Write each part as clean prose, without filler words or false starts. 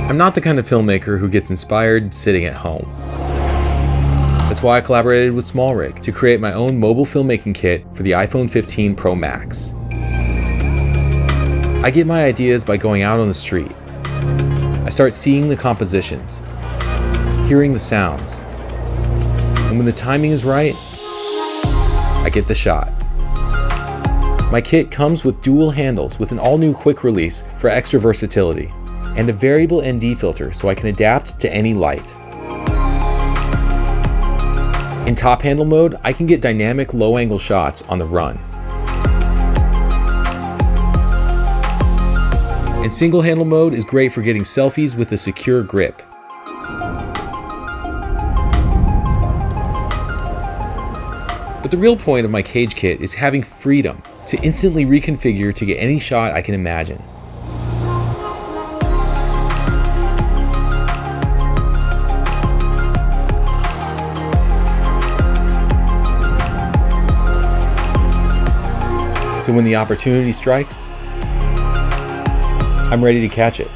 I'm not the kind of filmmaker who gets inspired sitting at home. That's why I collaborated with SmallRig to create my own mobile filmmaking kit for the iPhone 15 Pro Max. I get my ideas by going out on the street. I start seeing the compositions, hearing the sounds, and when the timing is right, I get the shot. My kit comes with dual handles with an all-new quick release for extra versatility, and a variable VND filter so I can adapt to any light. In top handle mode, I can get dynamic low-angle shots on the run. And single handle mode is great for getting selfies with a secure grip. But the real point of my cage kit is having freedom to instantly reconfigure to get any shot I can imagine. So when the opportunity strikes, I'm ready to catch it.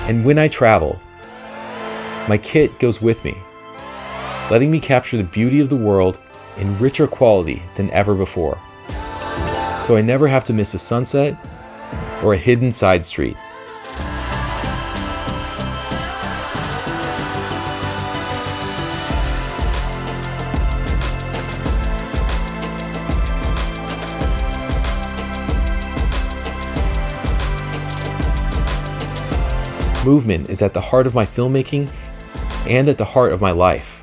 And when I travel, my kit goes with me, letting me capture the beauty of the world in richer quality than ever before. So I never have to miss a sunset or a hidden side street. Movement is at the heart of my filmmaking and at the heart of my life.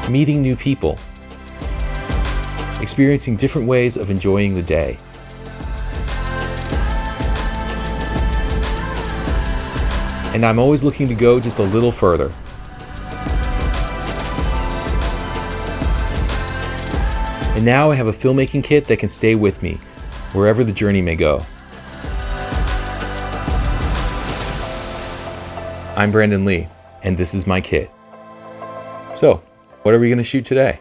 Meeting new people, experiencing different ways of enjoying the day. And I'm always looking to go just a little further. And now I have a filmmaking kit that can stay with me wherever the journey may go. I'm Brandon Lee, and this is my kit. So, what are we going to shoot today?